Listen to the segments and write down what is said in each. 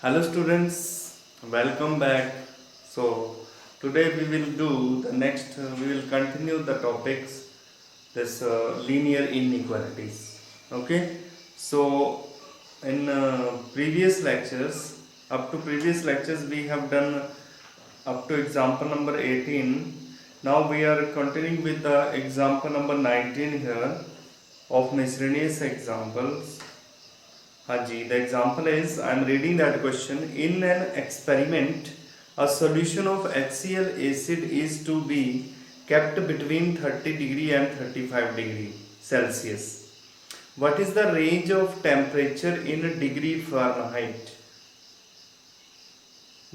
Hello students, welcome back. So today we will do the next, we will continue the topics, this linear inequalities. Okay, so in previous lectures, up to previous lectures we have done up to example number 18. Now we are continuing with the example number 19 here of miscellaneous examples. Haji, the example is I am reading that question. In an experiment, a solution of HCl acid is to be kept between 30 degree and 35 degree Celsius. What is the range of temperature in degree Fahrenheit?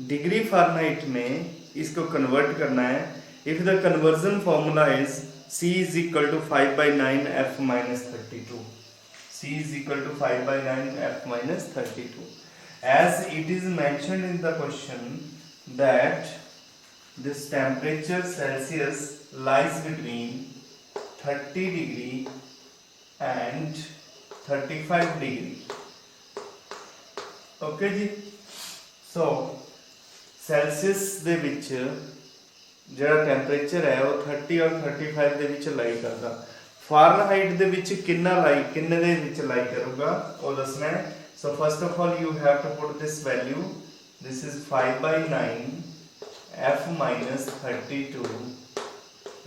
Degree Fahrenheit में इसको convert करना है. If the conversion formula is C is equal to 5 by 9 F minus 32. C is equal to 5 by 9 F minus 32. As it is mentioned in the question that this temperature Celsius lies between 30 degree and 35 degree. Okay जी. So Celsius ਦੇ ਵਿੱਚ ਜਿਹੜਾ temperature ਹੈ ਉਹ 30 ਔਰ 35 ਦੇ ਵਿੱਚ ਲਾਈ ਕਰਦਾ. ਫਾਰਨਹਾਈਟ ਦੇ ਵਿੱਚ ਕਿੰਨੇ ਦੇ ਵਿੱਚ ਲਾਈ ਕਰੂਗਾ ਉਹ ਦੱਸਣਾ ਹੈ. So first of all you have to put this value. This is 5 by 9 F minus 32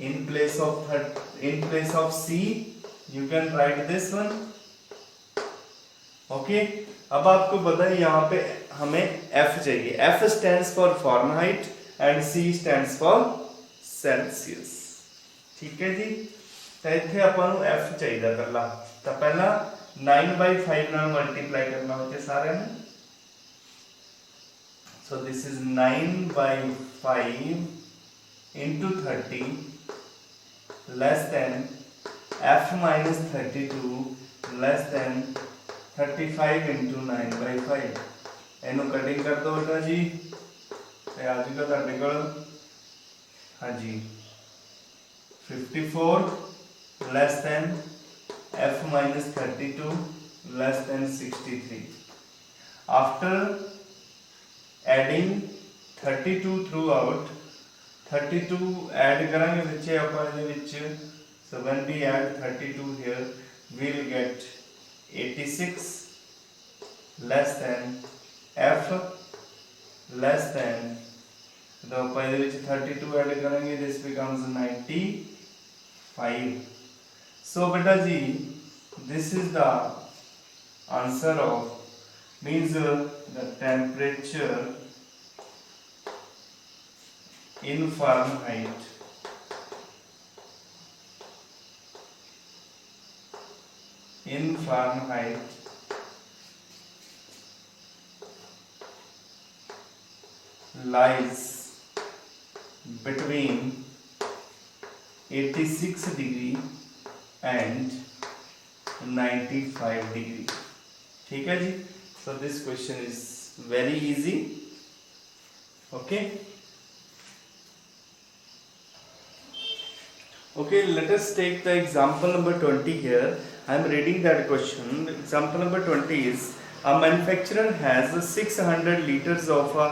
in place of C you can write this one. Okay अब आपको पता है यहाँ पे हमें F चाहिए. F stands for Fahrenheit and C stands for Celsius. ठीक है जी. तो इतने ਆਪਾਂ ਨੂੰ F चाहिए पहला. तो पहला 9 by 5 ਨਾਲ ਮਲਟੀਪਲਾਈ ਕਰਨਾ ਹੋਵੇ ਸਾਰਿਆਂ ਨੇ. So this is 9 by 5 into 30 less than F minus 32 less than 35 into 9 by 5. ਇਹਨੂੰ ਕਟਿੰਗ ਕਰ ਦੋ ਬੇਟਾ ਜੀ ਤੇ ਆ ਜਾਊਗਾ ਤੁਹਾਡੇ ਕੋਲ ਹਾਂਜੀ 54 less than F minus 32 less than 63. After adding 32 throughout, 32 add ਕਰਾਂਗੇ ਵਿੱਚ ਆਪਾਂ ਇਹਦੇ ਵਿੱਚ. So when we add 32 here we'll get 86 less than F less than the पहले which 32 add करेंगे this becomes 95. So beta ji this is the answer of means the temperature in Fahrenheit lies between 86 degree and 95 degree. ठीक है जी. So this question is very easy. Okay. Okay, let us take the example number 20 here. I am reading that question. Example number 20 is a manufacturer has 600 liters of a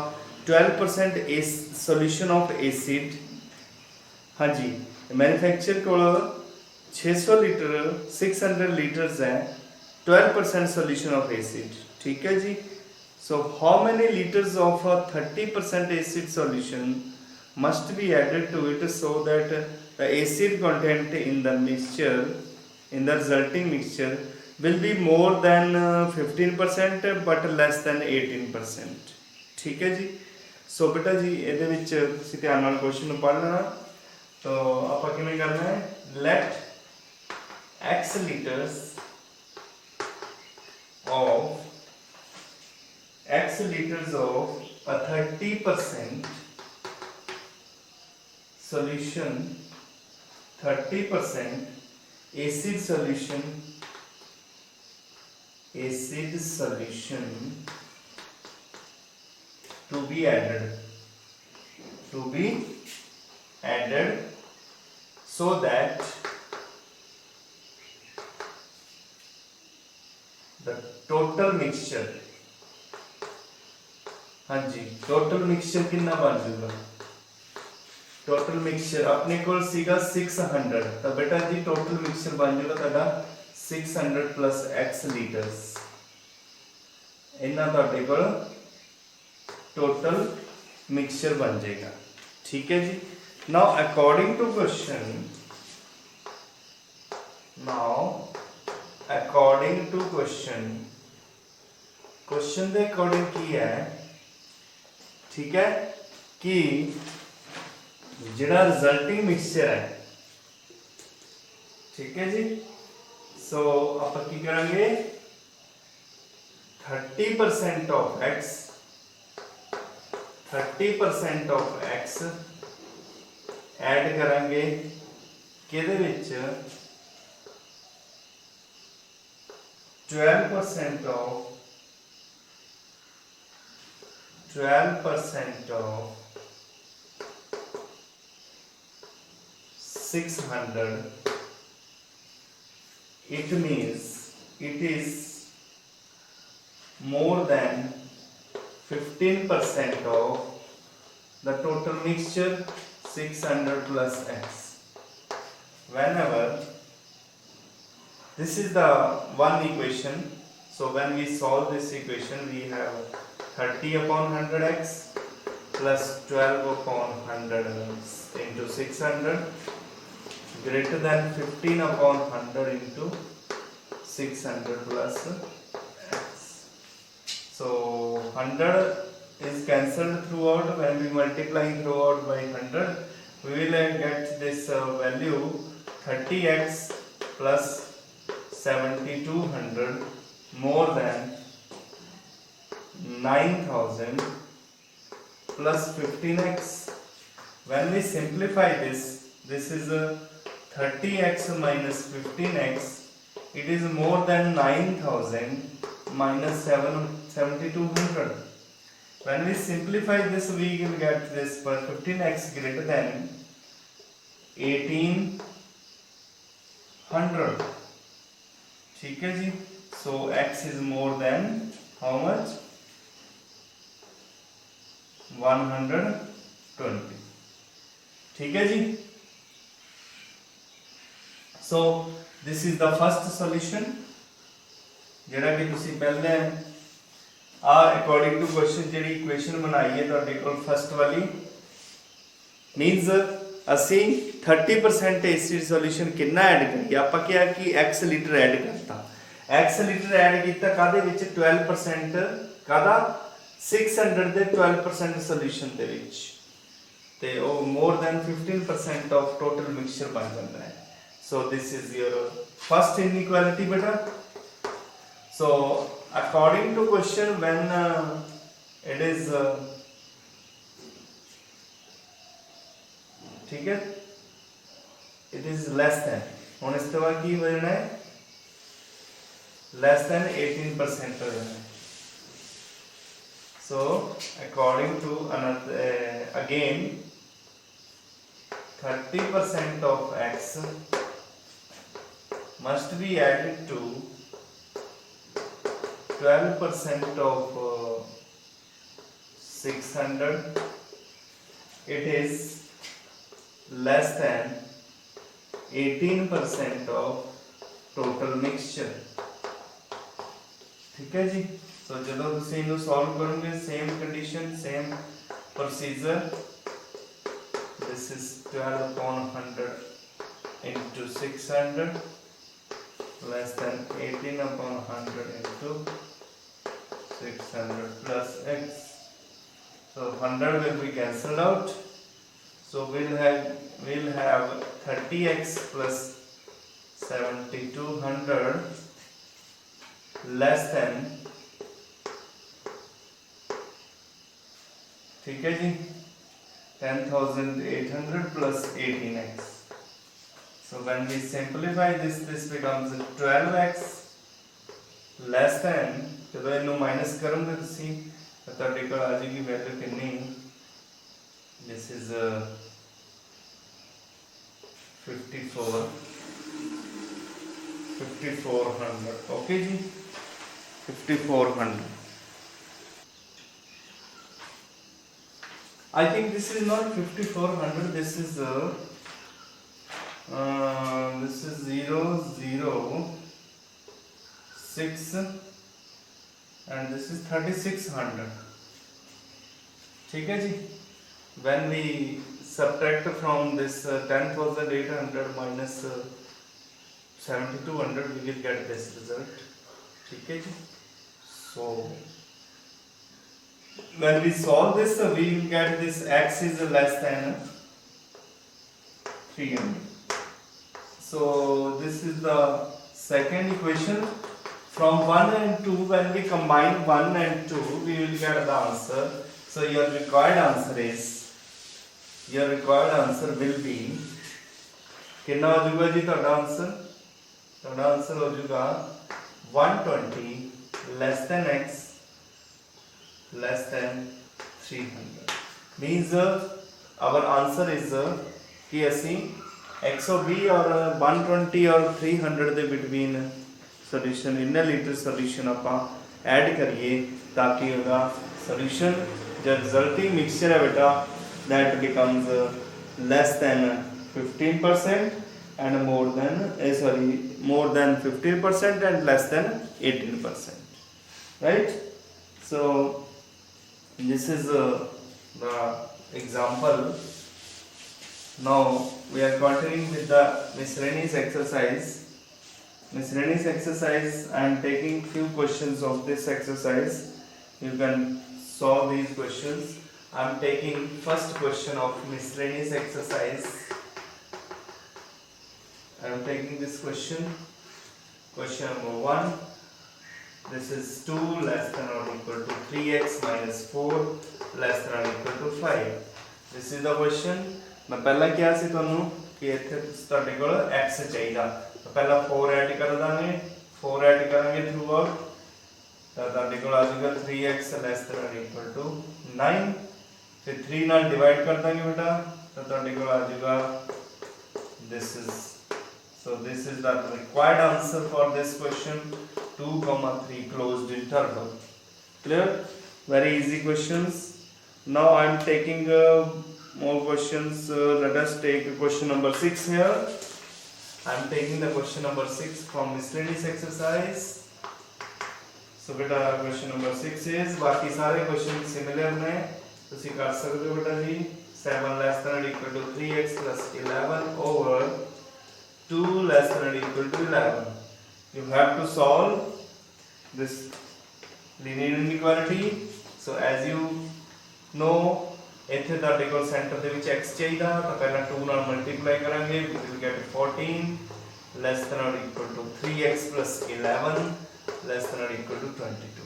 12% solution of acid. हाँ जी, manufacture को 600 litre 600 litres है 12% solution of acid. ठीक है जी. So how many liters of a 30% acid solution must be added to it so that the acid content in the mixture in the resulting mixture will be more than 15% but less than 18%. ठीक है जी. सो बेटा जी ਇਹਦੇ ਵਿੱਚ ਤੁਸੀਂ ਧਿਆਨ ਨਾਲ question ਨੂੰ ਪੜ੍ਹ ਲੈਣਾ. तो ਆਪਾਂ ਕਿਵੇਂ ਕਰਨਾ ਹੈ. let x liters of a 30% solution 30% acid solution to be added so that the total mixture हाँ जी, टोटल मिक्सचर कितना बन जाएगा? टोटल मिक्सचर अपने को सीगा 600, तो बेटा जी टोटल मिक्सचर बन जाएगा ਤੁਹਾਡਾ 600 प्लस x लीटर्स। इन्ना ਤੁਹਾਡੇ ਕੋਲ टोटल मिक्सचर बन जाएगा। ठीक है जी। Now according to question, question के अकॉर्डिंग की है, ठीक है, कि जिहड़ा रिजल्टिंग मिक्सचर है, ठीक है जी, सो आप की करेंगे 30% of x, 30% of x add करेंगे किहदे विच 12% of 600, it means it is more than 15% of the total mixture 600 plus x. Whenever this is the one equation, so when we solve this equation we have 30 upon 100x plus 12 upon 100 into 600 greater than 15 upon 100 into 600 plus x. So 100 is cancelled throughout. When we multiply throughout by 100, we will get this value 30x plus 7200 more than 9000 plus 15x. When we simplify this, this is 30x minus 15x, it is more than 9000 minus 7200. When we simplify this, we will get this for 15x greater than 1800. ठीक है जी। So x is more than how much? 120। ठीक है जी। So this is the first solution ਜਿਹੜਾ ਕਿ ਤੁਸੀਂ ਪਹਿਲੇ according to question जी equation बनाई है ਤੁਹਾਡੇ ਕੋਲ फर्स्ट वाली मीनस ਅਸੀਂ 30% एसिड सॉल्यूशन कितना ऐड करिए ਆਪਾਂ ਕਿਹਾ ਕਿ x ਲੀਟਰ ऐड करता x ਲੀਟਰ ऐड ਕੀਤਾ ਕਾਦੇ ਵਿੱਚ 12% ਕਾਦਾ 600 ਦੇ 12% ਸੋਲੂਸ਼ਨ ਦੇ ਵਿੱਚ ਤੇ ਉਹ more than 15% of total mixture ਬਣ ਜਾਂਦਾ ਹੈ। So this is your first inequality बेटा। So according to question, when it is ठीक है, it is less than, ਹੁਣ ਇਸ ਤੋਂ ਬਾਅਦ ਕੀ ਹੋ ਜਾਣਾ ਹੈ, less than 18% हो जाना है। So according to another again 30% of x must be added to 12% of 600, it is less than 18% of total mixture। ठीक है जी। तो ਜਦੋਂ ਤੁਸੀਂ ਇਹਨੂੰ ਸੋਲਵ ਕਰੋਗੇ same condition same procedure, this is 12 upon 100 into 600 less than 18 upon 100 into 600 plus x. So 100 will be cancelled out. So we'll have 30x plus 7200 less than, ठीक है जी, 10,800 plus 18x. So when we simplify this, this becomes 12x less than, ਜਦੋਂ ਇਹਨੂੰ minus ਕਰੋਗੇ ਤੁਸੀਂ ਤਾਂ ਤੁਹਾਡੇ ਕੋਲ ਆ ਜਾਏਗੀ ਵੈਲਿਊ ਕਿੰਨੀ, this is 5400। ओके जी, 5400। I think this is not 5400. This is 0 0 6 and this is 3600. ठीक है जी. When we subtract from this 10,800 minus 7200, we will get this result. ठीक है जी. So when we solve this, we will get this x is less than 300. So this is the second equation. From 1 and 2, when we combine 1 and 2, we will get the answer. So your required answer will be, कितना हो जाएगा जी ਤੁਹਾਡਾ answer? ਤੁਹਾਡਾ answer हो जाएगा 120 less than x less than 300. Means our answer is कि ਅਸੀਂ 120 और 120 और 300 ਦੇ between solution in a liter solution ਆਪਾਂ ऐड करिए ताकि ਉਹਦਾ solution जो resulting mixture है बेटा that becomes less than 15% and more than 15% and less than 18%, right? So this is the example. Now we are continuing with the miscellaneous exercise. I am taking few questions of this exercise. You can solve these questions. I am taking first question of miscellaneous exercise. I am taking this question number 1. This is 2 less than or equal to 3x minus 4 less than or equal to 5. This is the question. मैं पहला क्या सी ਤੁਹਾਨੂੰ कि ਇੱਥੇ ਤੁਹਾਡੇ ਕੋਲ x ਚਾਹੀਦਾ ਤਾਂ ਪਹਿਲਾਂ 4 ਐਡ ਕਰ ਦਾਂਗੇ 4 ਐਡ ਕਰਾਂਗੇ ਥਰੂ ਆਊਟ ਤਾਂ ਤੁਹਾਡੇ ਕੋਲ ਆ ਜਾਊਗਾ 3x less than or equal to 9 फिर 3 ਨਾਲ ਡਿਵਾਈਡ ਕਰ ਦਾਂਗੇ बेटा ਤਾਂ ਤੁਹਾਡੇ ਕੋਲ ਆ ਜਾਊਗਾ this is the required answer for this question 2,3 closed interval. Clear? Very easy questions. Now I am taking more questions. Let us take question number 6 here. I am taking the question number 6 from miscellaneous exercise. So beta question number 6 is बाकी सारे question similar ने तुसी कर सकते हो बेटा जी 7 less than or equal to 3x plus 11 over 2 less than or equal to 11. You have to solve this linear inequality. So as you know, ਇੱਥੇ ਤੁਹਾਡੇ ਕੋਲ ਸੈਂਟਰ ਦੇ ਵਿੱਚ x ਚਾਹੀਦਾ ਤਾਂ ਪਹਿਲਾਂ 2 ਨਾਲ ਮਲਟੀਪਲਾਈ ਕਰਾਂਗੇ we will get 14 less than or equal to 3x plus 11 less than or equal to 22.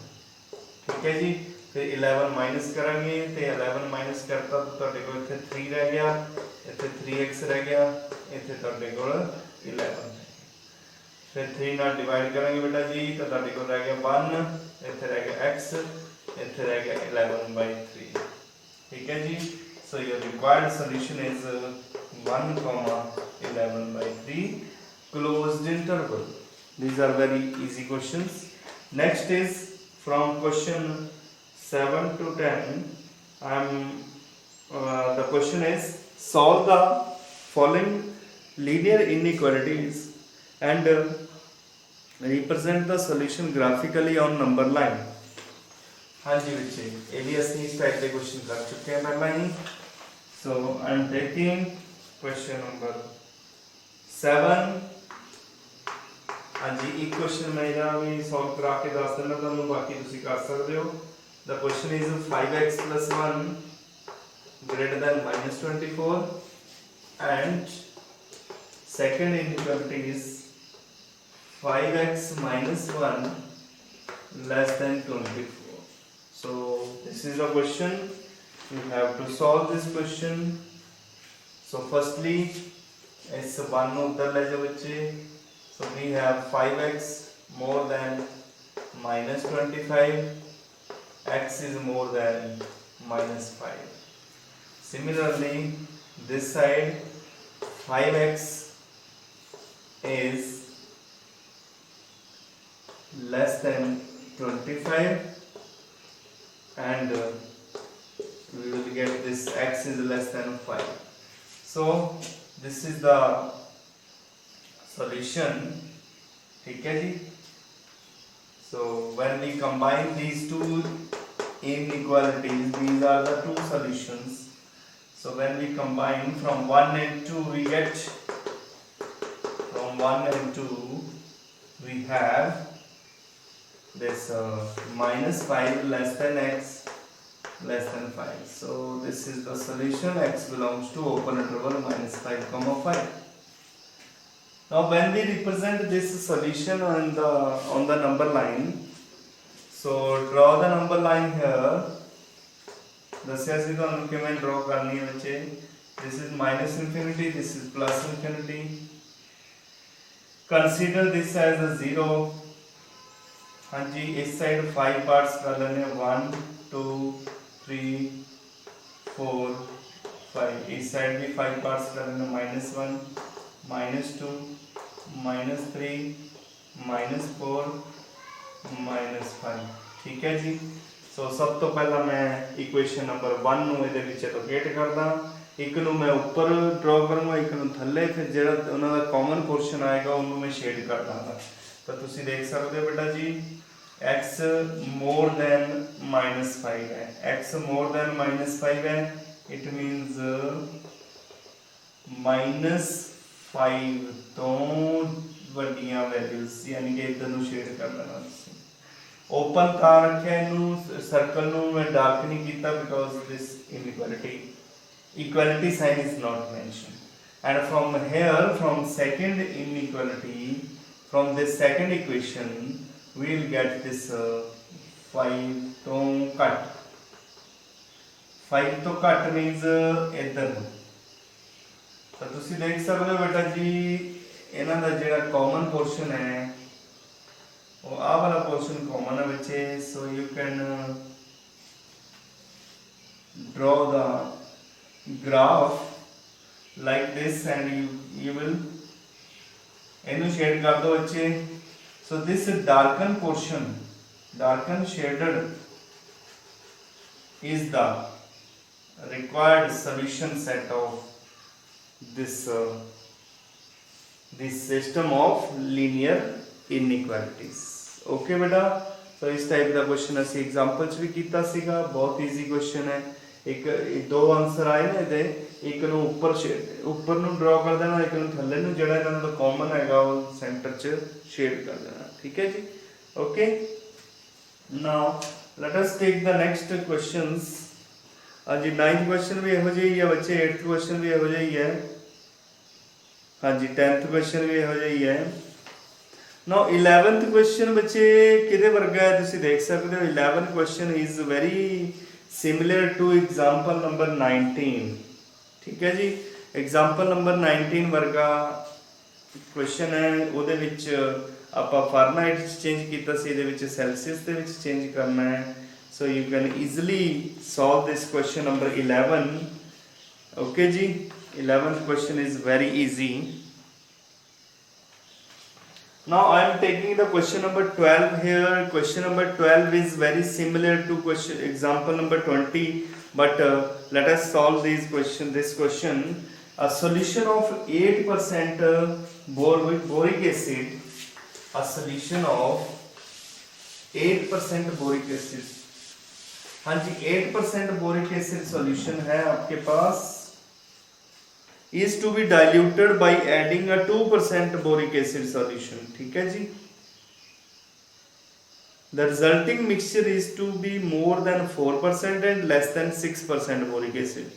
ਠੀਕ ਹੈ ਜੀ ਫਿਰ 11 ਮਾਈਨਸ ਕਰਾਂਗੇ ਤੇ 11 ਮਾਈਨਸ ਕਰਤਾ ਤਾਂ ਤੁਹਾਡੇ ਕੋਲ ਇੱਥੇ 3 ਰਹਿ ਗਿਆ ਇੱਥੇ 3x ਰਹਿ ਗਿਆ ਇੱਥੇ ਤੁਹਾਡੇ ਕੋਲ 11 फिर 3 ਨਾਲ डिवाइड करेंगे बेटा जी तो ਤੁਹਾਡੇ ਕੋਲ ਰਹਿ ਗਿਆ 1 ਇੱਥੇ ਰਹਿ ਗਿਆ x ਇੱਥੇ ਰਹਿ ਗਿਆ 11/3 ठीक है जी. So your required solution is 1,11/3 closed interval. These are very easy questions. Next is from question 7 to 10. The question is solve the following linear inequalities and represent the solution graphically on number line. हाँ जी बच्चे ये भी असली इस type के question कर चुके हैं पहला ही. So I am taking question number 7. हाँ जी एक क्वेश्चन मैं इधर भी सॉल्व करा के दस देना तो बाकी तुसी कर सकते हो. The question is 5x plus 1 greater than -24 and second inequality is 5x minus 1 less than 24. So this is a question. You have to solve this question. So firstly, it's 1 udhar le jaओ बच्चे. So we have 5x more than -25. X is more than -5. Similarly, this side 5x is less than 25 and we will get this x is less than 5. So this is the solution. ठीक है जी. So when we combine these two inequalities, these are the two solutions. So when we combine from 1 and 2, we get from 1 and 2 we have this minus 5 less than x less than 5. So this is the solution. X belongs to open interval minus 5 comma 5. Now when we represent this solution on the number line, so draw the number line here. ਦੱਸਿਆ ਸੀ ਤੁਹਾਨੂੰ ਕਿਵੇਂ ਡਰਾ ਕਰਨੀ ਹੈ ਬੱਚੇ. This is minus infinity, this is plus infinity. Consider this as a 0. हाँ जी, इस side 5 parts कर लेने 1 2 3 4 5. इस साइड भी 5 पार्ट्स कर लेने -1 -2 -3 -4 -5. ठीक है जी. सो सब तो पहला मैं इक्वेशन नंबर 1 ਨੂੰ ਇਹਦੇ ਵਿੱਚ ਲੋਕੇਟ ਕਰਦਾ. ਇੱਕ ਨੂੰ ਮੈਂ ਉੱਪਰ ਡਰਾ ਕਰਾਂਗਾ, ਇੱਕ ਨੂੰ ਥੱਲੇ. ਫਿਰ ਜਿਹੜਾ ਉਹਨਾਂ ਦਾ ਕਾਮਨ ਪੋਰਸ਼ਨ ਆਏਗਾ ਉਹਨੂੰ ਮੈਂ ਸ਼ੇਡ ਕਰ ਦਾਂਗਾ. ਤਾਂ ਤੁਸੀਂ ਦੇਖ ਸਕਦੇ ਹੋ ਬੇਟਾ ਜੀ, x more than -5 है. x more than -5 है. It means -5 ਤੋਂ ਵੱਡੀਆਂ ਵੈਲਿਊਜ਼, ਯਾਨੀ ਕਿ ਇਧਰ ਨੂੰ ਸ਼ੇਡ ਕਰ ਲੈਣਾ ਤੁਸੀਂ. ओपन ਤਾਂ ਰੱਖਿਆ ਇਹਨੂੰ, ਸਰਕਲ ਨੂੰ ਮੈਂ ਡਾਰਕ ਨਹੀਂ ਕੀਤਾ because this equality sign is not mentioned. And from here, from second inequality, from this second equation, we will get this 5 ਤੋਂ ਘੱਟ. 5 ਤੋਂ ਘੱਟ means ਇੱਧਰ ਨੂੰ. ਤਾਂ ਤੁਸੀਂ ਦੇਖ ਸਕਦੇ ਹੋ ਬੇਟਾ ਜੀ, ਇਹਨਾਂ ਦਾ ਜਿਹੜਾ ਕਾਮਨ ਪੋਰਸ਼ਨ ਹੈ ਉਹ ਆਹ ਵਾਲਾ ਪੋਰਸ਼ਨ ਕਾਮਨ ਹੈ ਬੱਚੇ. So you can draw the graph like this and you will ਇਹਨੂੰ ਸ਼ੇਡ ਕਰ ਦਿਓ ਬੱਚੇ. So this darkened portion, darkened shaded is the required solution set of this system of linear inequalities. Okay बेटा. So इस type का question ਅਸੀਂ example ਚ ਵੀ ਕੀਤਾ ਸੀਗਾ. ਬਹੁਤ ਈਜ਼ੀ क्वेश्चन है. ਇੱਕ ਦੋ ਆਨਸਰ ਆਏ ਨੇ ਇਹਦੇ. ਇੱਕ ਨੂੰ ਉੱਪਰ ਨੂੰ ਡਰਾ ਕਰ ਦੇਣਾ, ਇੱਕ ਨੂੰ ਥੱਲੇ ਨੂੰ, ਜਿਹੜਾ ਇਹਨਾਂ ਦਾ ਕਾਮਨ ਹੈਗਾ ਉਹ ਸੈਂਟਰ 'ਚ ਸ਼ੇਡ ਕਰ ਦੇਣਾ. ਠੀਕ ਹੈ ਜੀ. Okay. Now let us take the next questions. ਹਾਂਜੀ, 9th ਕੁਐਸਚਨ ਵੀ ਇਹੋ ਜਿਹਾ ਹੀ ਹੈ ਬੱਚੇ, 8th ਕੁਐਸਚਨ ਵੀ ਇਹੋ ਜਿਹਾ ਹੀ ਹੈ. ਹਾਂਜੀ, 10th ਕੁਐਸਚਨ ਵੀ ਇਹੋ ਜਿਹਾ ਹੀ ਹੈ. ਨਾਓ 11th ਕੁਐਸਚਨ ਬੱਚੇ ਕਿਹਦੇ ਵਰਗਾ ਹੈ ਤੁਸੀਂ ਦੇਖ ਸਕਦੇ ਹੋ. 11th question is very similar to example number 19. ठीक है जी. example number 19 ਵਰਗਾ ਕੁਐਸਚਨ ਹੈ. ਉਹਦੇ ਵਿੱਚ ਆਪਾਂ ਫਾਰਨਾਈਟ ਚ ਚੇਂਜ ਕੀਤਾ ਸੀ, ਇਹਦੇ ਵਿੱਚ ਸੈਲਸੀਅਸ ਦੇ ਵਿੱਚ ਚੇਂਜ ਕਰਨਾ ਹੈ. so you can easily solve this question number 11. okay ji. 11th question is very easy. Now I am taking the question number 12 here. Question number 12 is very similar to question example number 20, but let us solve this question. A solution of 8% boric acid. A solution of 8% boric acid. हाँ जी, 8% boric acid solution है आपके पास. is to be diluted by adding a 2% boric acid solution. ठीक है जी. The resulting mixture is to be more than 4% and less than 6% boric acid.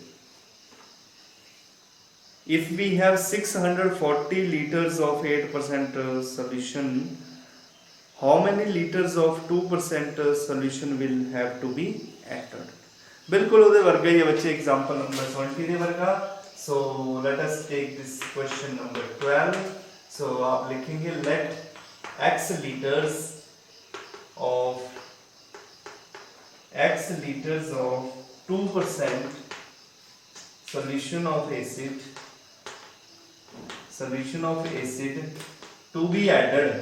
If we have 640 liters of 8% solution, how many liters of 2% solution will have to be added? बिल्कुल ਉਹਦੇ ਵਰਗਾ ਹੀ ਹੈ ਬੱਚੇ, example number 20 ਦੇ ਵਰਗਾ. So let us take this question number 12. So आप लिखेंगे let x liters of 2% solution of acid to be added.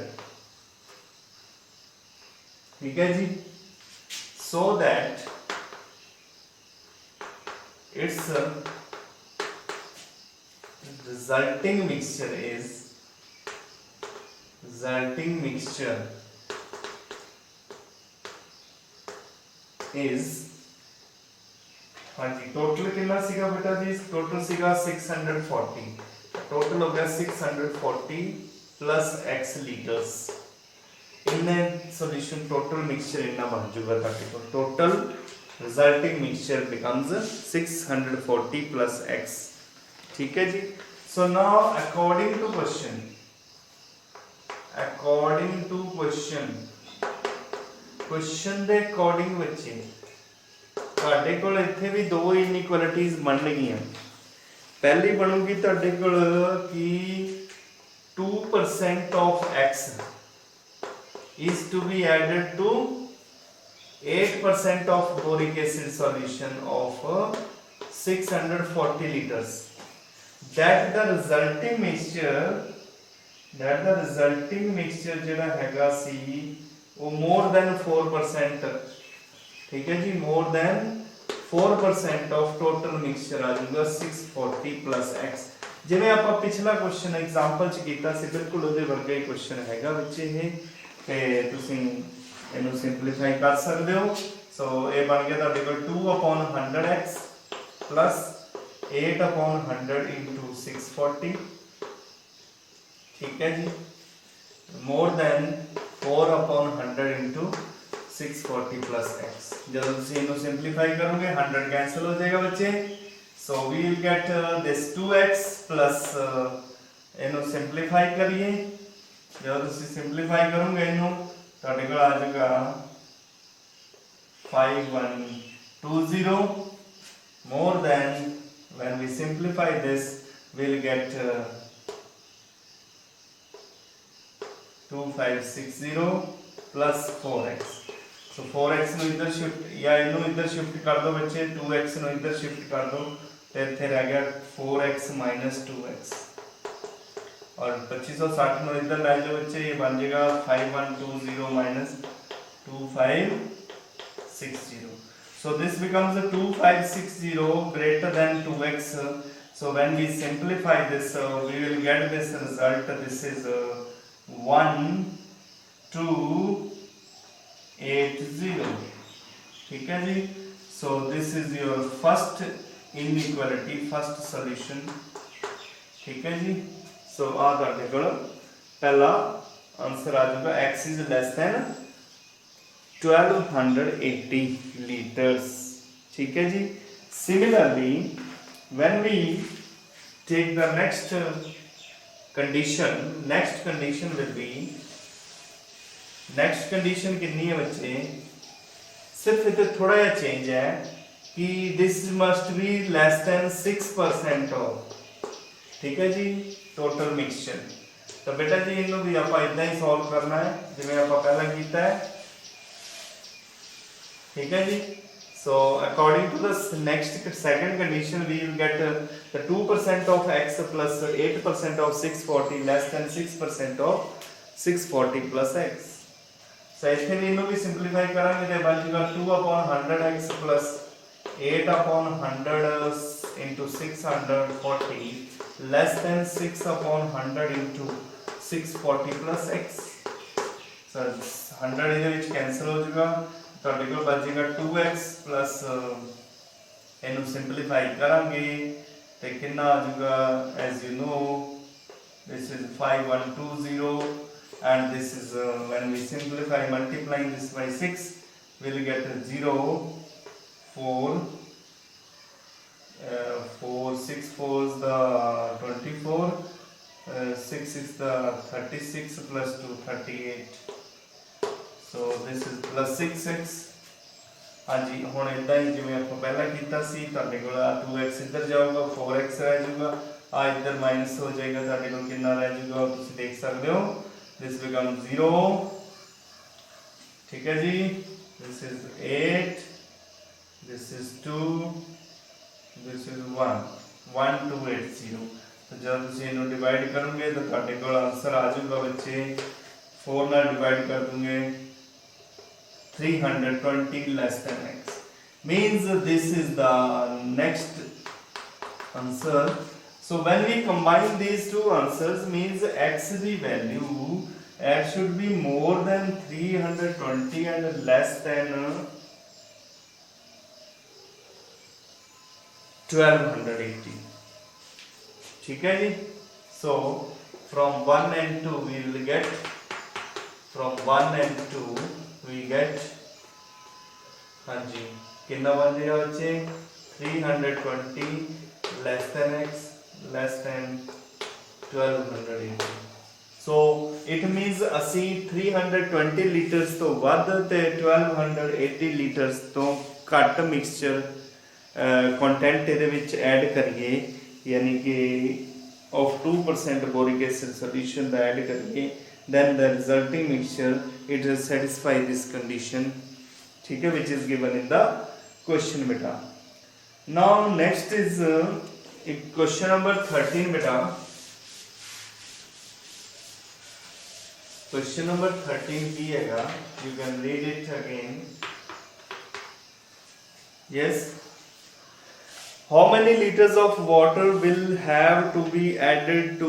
ठीक है जी. So that its resulting mixture is हाँ जी टोटल कितना सीगा बेटा जी टोटल सीगा 640 टोटल हो गया 640 प्लस x लीटर्स इनने सॉल्यूशन टोटल मिक्सचर इतना बन जाएगा ताकि तो total resulting mixture becomes 640 plus x ठीक है जी so now according to question ਦੇ ਅਕੋਰਡਿੰਗ ਬੱਚੇ ਤੁਹਾਡੇ ਕੋਲ ਇੱਥੇ ਵੀ ਦੋ ਇਨਇਕੁਐਲਿਟੀਜ਼ ਬਣਨਗੀਆਂ ਪਹਿਲੀ ਬਣੂਗੀ ਤੁਹਾਡੇ ਕੋਲ ਕਿ 2% of x is to be added to 8% of boric acid solution of 640 liters that the resulting mixture ਜਿਹੜਾ ਹੈਗਾ ਸੀ वो more than 4% ठीक है जी more than 4% of total mixture आ जाऊंगा 640 plus x ਜਿਵੇਂ ਆਪਾਂ ਪਿਛਲਾ ਕੁਐਸਚਨ ਐਗਜ਼ਾਮਪਲ ਚ ਕੀਤਾ ਸੀ ਬਿਲਕੁਲ ਉਹਦੇ ਵਰਗਾ ਹੀ ਕੁਐਸਚਨ ਹੈਗਾ ਵਿੱਚ ਇਹ ਤੇ ਤੁਸੀਂ ਇਹਨੂੰ ਸਿੰਪਲੀਫਾਈ ਕਰ ਸਕਦੇ ਹੋ ਸੋ ਇਹ ਬਣ ਗਿਆ ਤੁਹਾਡੇ ਕੋਲ 2/100x plus 8/100 into 640 ठीक है जी more than 4/100 into 640 plus x जब तुम इनको सिंपलीफाई करोगे 100 कैंसिल हो जाएगा बच्चे so we will get this 2x plus इनको सिंपलीफाई करिए जब तुम सिंपलीफाई करोगे इनको ਤੁਹਾਡੇ ਕੋਲ ਆ ਜਾਏਗਾ 5120 more than when we simplify this we'll get 2560 plus 4x so 4x ਨੂੰ ਇੱਧਰ ਸ਼ਿਫਟ ਜਾਂ ਇਹਨੂੰ ਇੱਧਰ ਸ਼ਿਫਟ ਕਰ ਦਿਓ ਬੱਚੇ 2x ਨੂੰ ਇੱਧਰ ਸ਼ਿਫਟ ਕਰ ਦਿਓ ਤੇ ਇੱਥੇ ਰਹਿ ਗਿਆ 4x 2x और 2560 ਨੂੰ ਇੱਧਰ ਲੈ ਜਾਓ ਬੱਚੇ ਇਹ ਬਣ ਜਾਏਗਾ 5120 2560 so this becomes a 2560 greater than 2x so when we simplify this we will get this result this is 1280 ठीक है जी so this is your first inequality first solution ठीक है जी so आ ਤੁਹਾਡੇ ਕੋਲ ਪਹਿਲਾ ਆਨਸਰ ਆ ਜਾਊਗਾ x is less than 1280 liters ठीक है जी similarly when we take the next condition will be next condition कितनी है बच्चे सिर्फ इतना थोड़ा सा चेंज है कि this must be less than 6% of ठीक है जी total mixture तो बेटा जी इनको भी आप इतना ही सॉल्व करना है जिवें आप पहला किया है ठीक है जी so according to the next second condition we will get the 2% of x plus 8% of 640 less than 6% of 640 plus x so इसे भी इनको भी सिंपलीफाई करेंगे तो बन जाएगा 2/100x plus 8/100 into 640 less than 6/100 into 640 plus x so 100 ਇਹਦੇ ਵਿੱਚ ਕੈਨਸਲ ਹੋ ਜਾਏਗਾ ਤੁਹਾਡੇ ਕੋਲ ਬਚੇਗਾ 2x plus ਇਹਨੂੰ ਸਿੰਪਲੀਫਾਈ ਕਰਾਂਗੇ ਤੇ ਕਿੰਨਾ ਆ ਜਾਊਗਾ as you know this is 5120 and this is when we simplify multiplying this by 6 we'll get 0 4 6 4 is the 24 6 is the 36 plus 2 38 so this is plus 6x हाँ जी ਹੁਣ ਇਦਾਂ ਹੀ ਜਿਵੇਂ ਆਪਾਂ ਪਹਿਲਾਂ ਕੀਤਾ ਸੀ ਤੁਹਾਡੇ ਕੋਲ 2x ਇੱਧਰ ਜਾਊਗਾ 4x ਰਹਿ ਜਾਊਗਾ ਆ ਇੱਧਰ ਮਾਈਨਸ ਹੋ ਜਾਏਗਾ ਤੁਹਾਡੇ ਕੋਲ ਕਿੰਨਾ ਰਹਿ ਜਾਊਗਾ ਤੁਸੀਂ ਦੇਖ ਸਕਦੇ ਹੋ this becomes 0 ठीक है जी this is 8 this is 2 this is 1 1280 तो जब ਤੁਸੀਂ ਇਹਨੂੰ ਡਿਵਾਈਡ ਕਰੋਗੇ ਤਾਂ ਤੁਹਾਡੇ ਕੋਲ ਆਨਸਰ ਆ ਜਾਊਗਾ ਬੱਚੇ 4 ਨਾਲ ਡਿਵਾਈਡ ਕਰ दूंगे 320 less than x means this is the next answer. So when we combine these two answers means x the value x should be more than 320 and less than 1280. ठीक है जी. So from 1 and 2 we will get, from 1 and 2 we get, हाँ जी कितना बन जाएगा बच्चे 320 less than x less than 1280. So it means ਅਸੀਂ 320 ਲੀਟਰਸ ਤੋਂ ਵੱਧ ਤੇ 1280 ਲੀਟਰਸ ਤੋਂ ਘੱਟ ਮਿਕਸਚਰ ਕੰਟੈਂਟ ਇਹਦੇ ਵਿੱਚ ਐਡ ਕਰੀਏ, ਯਾਨੀ ਕਿ of 2% boric acid solution the add ਕਰੀਏ, then the resulting mixture it will satisfy this condition. ठीक है, which is given in the question beta. Now next is question number 13 beta. Question number 13 की हैगा, you can read it again. Yes. How many liters of water will have to be added to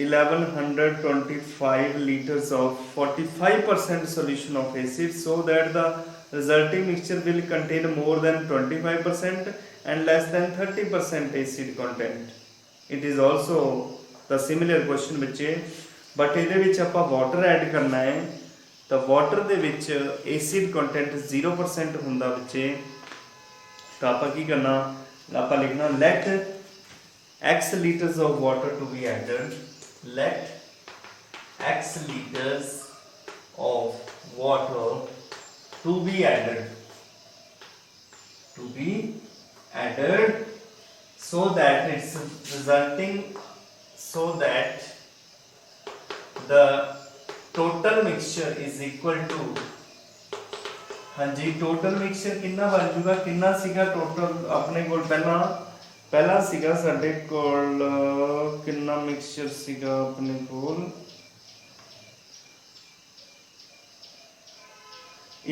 1125 liters of 45% solution of acid so that the resulting mixture will contain more than 25% and less than 30% acid content? It is also the similar question बच्चे, but ਇਹਦੇ ਵਿੱਚ ਆਪਾਂ water add ਕਰਨਾ ਹੈ ਤਾਂ water ਦੇ ਵਿੱਚ acid content 0% ਹੁੰਦਾ ਬੱਚੇ, ਤਾਂ ਆਪਾਂ ਕੀ ਕਰਨਾ, ਆਪਾਂ ਲਿਖਣਾ let x liters of water to be added, let x liters of water to be added so that it's resulting, so that the total mixture is equal to, हाँ जी total mixture कितना बन जूगा, कितना सीगा total अपने कोल पहला सीगा साडे कोल कितना mixture सीगा अपने कोल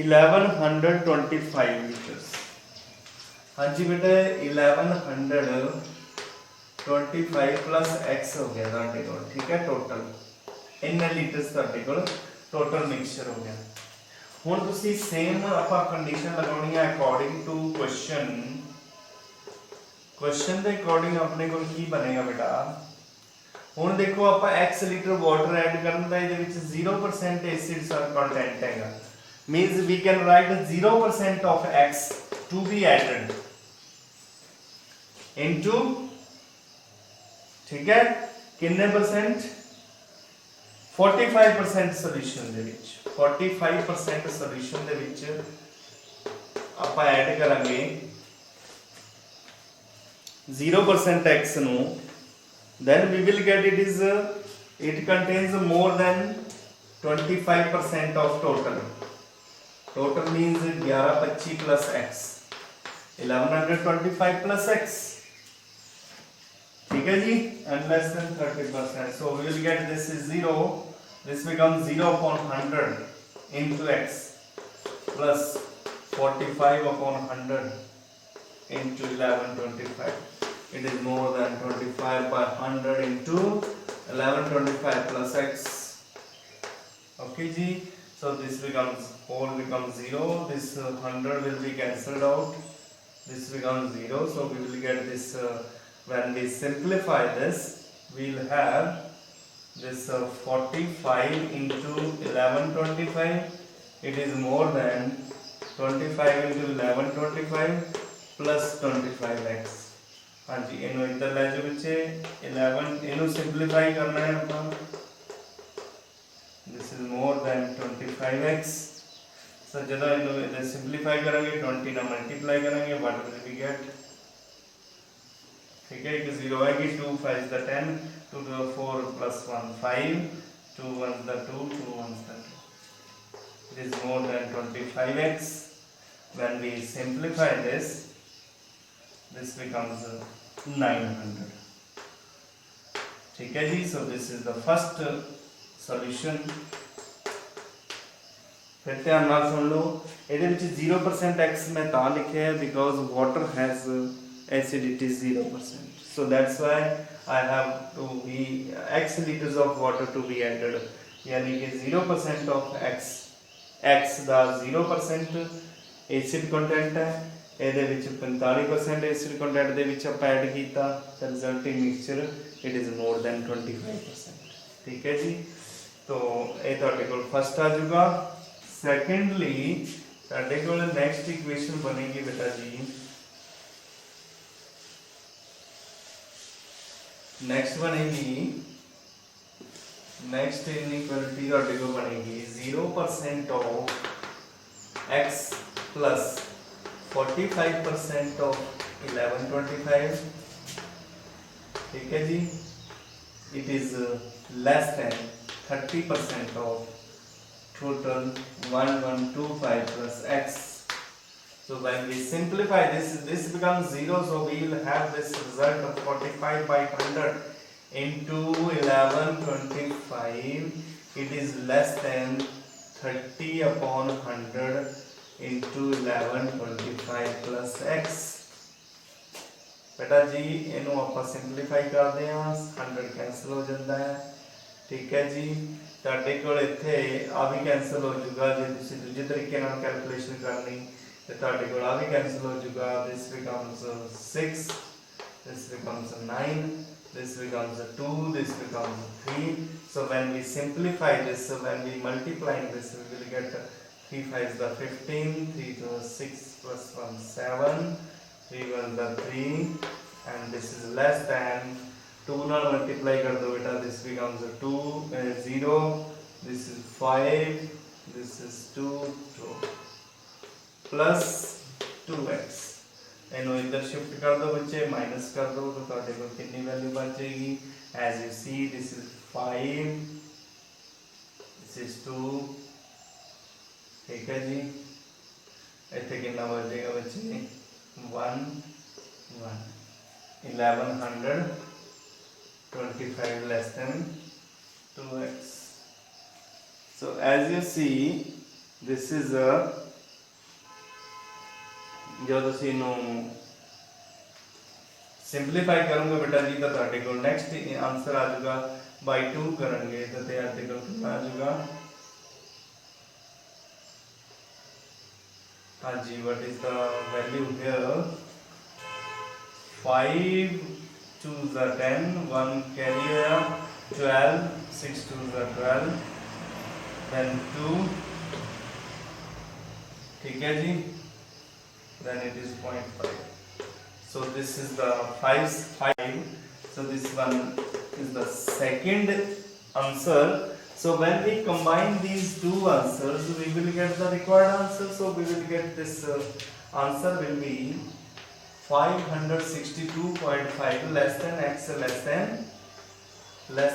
1125 liters. हाँ जी बेटा 1125 प्लस x हो गया साडे कोल, ठीक है, टोटल इन्ने लीटर्स ਤੁਹਾਡੇ ਕੋਲ ਟੋਟਲ ਮਿਕਸਚਰ ਹੋ ਗਿਆ। ਹੁਣ ਤੁਸੀਂ ਸੇਮ ਆਪਾਂ ਕੰਡੀਸ਼ਨ ਲਗਾਉਣੀ ਹੈ ਅਕੋਰਡਿੰਗ ਟੂ ਕੁਐਸਚਨ ਦੇ ਅਕੋਰਡਿੰਗ ਆਪਣੇ ਕੋਲ ਕੀ ਬਣੇਗਾ ਬੇਟਾ। ਹੁਣ ਦੇਖੋ ਆਪਾਂ x ਲੀਟਰ ਵਾਟਰ ਐਡ ਕਰਨ ਦਾ ਇਹਦੇ ਵਿੱਚ 0% ਐਸਿਡ ਕੰਟੈਂਟ ਹੈਗਾ, means we can write 0% of x to be added into, ਠੀਕ ਹੈ, ਕਿੰਨੇ percent 45% ਸੋਲੂਸ਼ਨ ਦੇ ਵਿੱਚ 45% ਸੋਲੂਸ਼ਨ ਦੇ ਵਿੱਚ ਆਪਾਂ ਐਡ ਕਰਾਂਗੇ 0% x ਨੂੰ, then we will get it is it contains more than 25% of total means 1125 plus x 1125 plus x, ठीक है जी, and less than 30%, so we will get this is 0, this becomes 0 upon 100 into x plus 45 upon 100 into 1125, it is more than 25 by 100 into 1125 plus x, okay ji. So this becomes, whole becomes 0, this 100 will be cancelled out, this becomes 0, so we will get this when we simplify this we will have this 45 into 1125, it is more than 25 into 1125 plus 25x, हाँ जी इन्हों इधर ले जो बच्चे 11 इन्हों simplify करना है अपना, this is more than 25x, so जब इन्हों सिंप्लीफाई करेंगे 20 ना मल्टीप्लाई करेंगे what will we get, ठीक है, एक 0 आएगी, 2 5 is the 10, 2 to the 4 plus 1 5, 2 1 is the 2, 2 1 is the 2, it is more than 25x. When we simplify this becomes 900, ठीक है जी. So this is the first solution फिर ध्यान नाल सुन लो, ਇਹਦੇ ਵਿੱਚ 0% x मैं ਤਾਂ लिखिਆ है because water has acidity 0%, so that's why I have to be x liters of water to be added, यानी कि 0% of x the 0% acid content है, ਇਹਦੇ ਵਿੱਚ 45% एसिड कंटेंट ਦੇ ਵਿੱਚ ਆਪਾਂ ਐਡ ਕੀਤਾ ਤਾਂ resulting mixture it is more than 25%। ठीक है जी, तो ये ਤੁਹਾਡੇ ਕੋਲ फर्स्ट आ जाऊगा। सैकेंडली ਤੁਹਾਡੇ ਕੋਲ नेक्स्ट इक्वेशन बनेगी बेटा जी, नेक्स्ट बनेगी, नेक्स्ट इनइक्वालिटी ਤੁਹਾਡੇ ਕੋਲ बनेगी 0% ऑफ x प्लस 45% ऑफ 1125। ठीक है जी, it is less than 30% of total 1125 plus x. So when we simplify this becomes 0, so we will have this result of 45 by 100 into 1125, it is less than 30 upon 100 into 1125 plus x। बेटा जी इनू आप simplify करते हैं, 100 cancel हो जाता है। ठीक है जी, ਤੁਹਾਡੇ ਕੋਲ ਇੱਥੇ ਆ ਵੀ ਕੈਂਸਲ ਹੋ ਜਾਊਗਾ, ਜੇ ਤੁਸੀਂ ਦੂਜੇ ਤਰੀਕੇ ਨਾਲ ਕੈਲਕੂਲੇਸ਼ਨ ਕਰਨੀ ਤੇ ਤੁਹਾਡੇ ਕੋਲ ਆ ਵੀ ਕੈਂਸਲ ਹੋ ਜਾਊਗਾ। this becomes 6, this becomes 9, this becomes 2, this becomes 3। so when we simplify this, when we multiply this, we will get 3 5 is 15, 3 to 6 plus 1 7, 3 1 the 3, and this is less than 2 ਨਾਲ multiply कर दो बेटा, this becomes 2 0, this is 5, this is 2 2 plus 2x। इन्हों इधर shift कर दो बच्चे, minus कर दो तो ਤੁਹਾਡੇ ਕੋਲ कितनी वैल्यू बच जाएगी। as you see this is 5, this is 2। ठीक है जी, ਇੱਥੇ कितना बच जाएगा बच्चे 1 1, 1125 less than 2x। so as you see this is a, जो ਤੁਸੀਂ ਨੂੰ ਸਿੰਪਲੀਫਾਈ ਕਰੋਗੇ बेटा जी ਤਾਂ ਤੁਹਾਡੇ ਕੋਲ ਨੈਕਸਟ ਆਨਸਰ ਆ ਜਾਊਗਾ by 2 ਕਰਾਂਗੇ ਤਾਂ ਤੁਹਾਡੇ ਕੋਲ ਕਿੰਨਾ ਆ ਜਾਊਗਾ। हाँ जी, what is the value here? 5 2s are 10, 1 carry 12, 6 2s are 12, then 2। ठीक है जी, then it is 0.5। so this is the 5, so this one is the second answer। so when we combine these two answers we will get the required answer, so we will get this answer will be 562.5 less than x less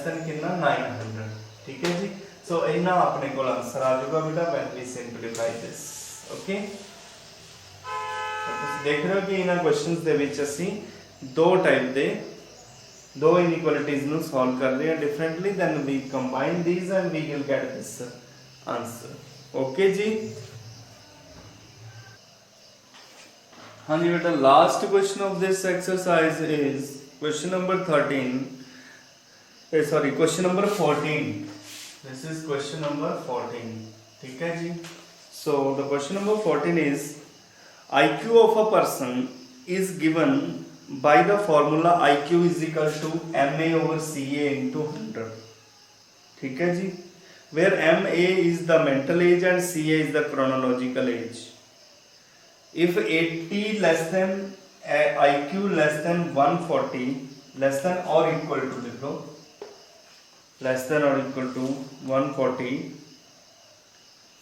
than कितना 900। ठीक है जी, so इन्ना अपने को answer आ जाएगा बेटा when we simplify this। Okay, ਤੁਸੀਂ देख रहे हो कि इन्हां क्वेश्चंस ਦੇ ਵਿੱਚ ਅਸੀਂ ਦੋ ਟਾਈਪ ਦੇ दो inequalities ਨੂੰ solve ਕਰਦੇ ਹਾਂ differently, then we combine these and we will get this answer। okay जी, हाँ जी बेटा, last question of this exercise is question number 13, sorry question number 14। this is question number 14। ठीक है जी, so the question number 14 is IQ of a person is given by the formula IQ is equal to MA over CA into 100। ठीक है जी, where MA is the mental age and CA is the chronological age। if 80 less than IQ less than 140 less than or equal to, लिख लो less than or equal to 140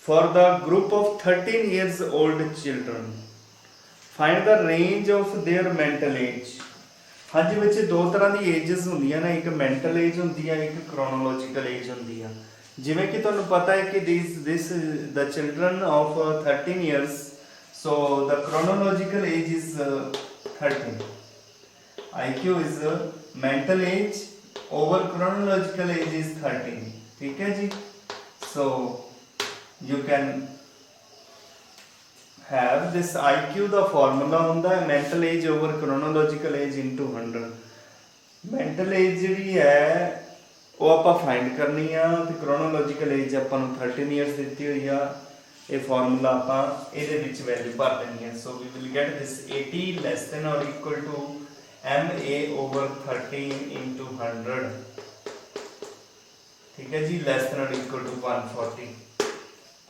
for the group of 13 years old children find the range of their mental age. हाँ जी बच्चे, दो तरह की edges होंदियां ना, एक मैंटल एज होंदी है, एक क्रोनोलॉजिकल एज होंदी है। जिवें कि तुहानूं पता है कि this the children of 13 years, so the chronological age is 13, IQ is mental age over chronological age is 13। ठीक है जी, सो you can have this IQ ਦਾ ਫਾਰਮੂਲਾ ਹੁੰਦਾ ਹੈ mental age over chronological age into 100। Mental age ਜਿਹੜੀ ਹੈ ਉਹ ਆਪਾਂ ਫਾਈਂਡ ਕਰਨੀ ਆ ਤੇ ਕ੍ਰੋਨੋਲੋਜੀਕਲ ਏਜ ਆਪਾਂ ਨੂੰ 13 ਇਅਰਸ ਦਿੱਤੀ ਹੋਈ ਆ। ਇਹ ਫਾਰਮੂਲਾ ਆਪਾਂ ਇਹਦੇ ਵਿੱਚ ਵੈਲਿਊ ਭਰ ਦੇਣੀ ਹੈ। So we will get this 80 less than or equal to MA over 13 into 100। ਠੀਕ ਹੈ ਜੀ, less than or equal to 140।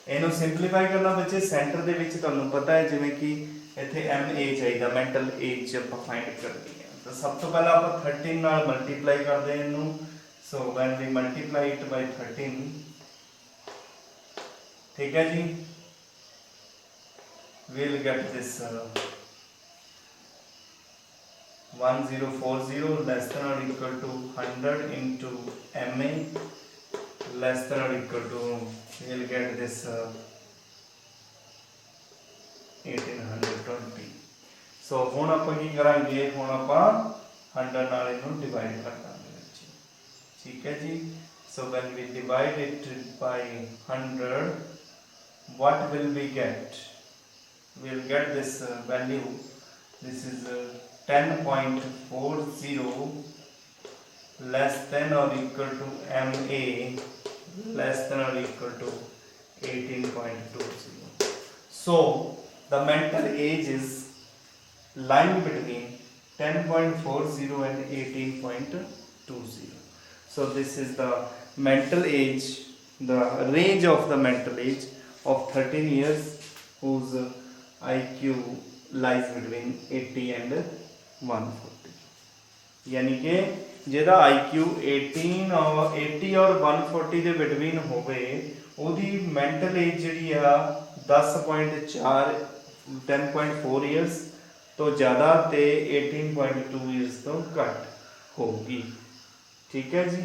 ਇਹਨੂੰ ਸਿੰਪਲੀਫਾਈ ਕਰਨਾ ਬੱਚੇ, ਸੈਂਟਰ ਦੇ ਵਿੱਚ ਤੁਹਾਨੂੰ ਪਤਾ ਹੈ ਜਿਵੇਂ ਕਿ ਇੱਥੇ MA ਚਾਹੀਦਾ, ਮੈਂਟਲ ਏਜ ਆਪਾਂ ਫਾਈਂਡ ਕਰਨੀ ਹੈ। ਤਾਂ ਸਭ ਤੋਂ ਪਹਿਲਾਂ ਆਪਾਂ 13 ਨਾਲ ਮਲਟੀਪਲਾਈ ਕਰਦੇ ਹਾਂ ਇਹਨੂੰ। ਸੋ when we multiply it by 13, ठीक है जी, we'll get this 1040 less than or equal to 100 into MA less than or equal to, we'll get this 1820। सो ਹੁਣ ਆਪਾਂ ਕੀ ਕਰਾਂਗੇ, ਹੁਣ ਆਪਾਂ 100 ਨਾਲ ਇਹਨੂੰ ਡਿਵਾਈਡ ਕਰ ਦਾਂਗੇ। ठीक है जी, so when we divide it by 100, what will we get? We'll get this value, this is 10.40 less than or equal to MA less than or equal to 18.20। so the mental age is lying between 10.40 and 18.20। so this is the mental age, the range of the mental age of 13 years whose IQ lies between 80 and 140। यानी कि ਜਿਹਦਾ IQ 80 और 140 ਦੇ between ਹੋਵੇ ਉਹਦੀ mental age ਜਿਹੜੀ ਆ 10.4 years ਤੋਂ ਜ਼ਿਆਦਾ ਤੇ 18.2 ਇਅਰਸ ਤੋਂ ਘੱਟ ਹੋਊਗੀ। ठीक है जी,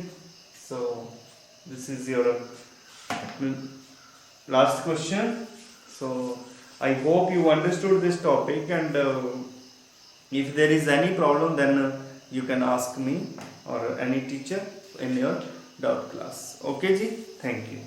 so this is your last question। so I hope you understood this topic, and if there is any problem then you can ask me or any teacher in your doubt class। okay ji, thank you।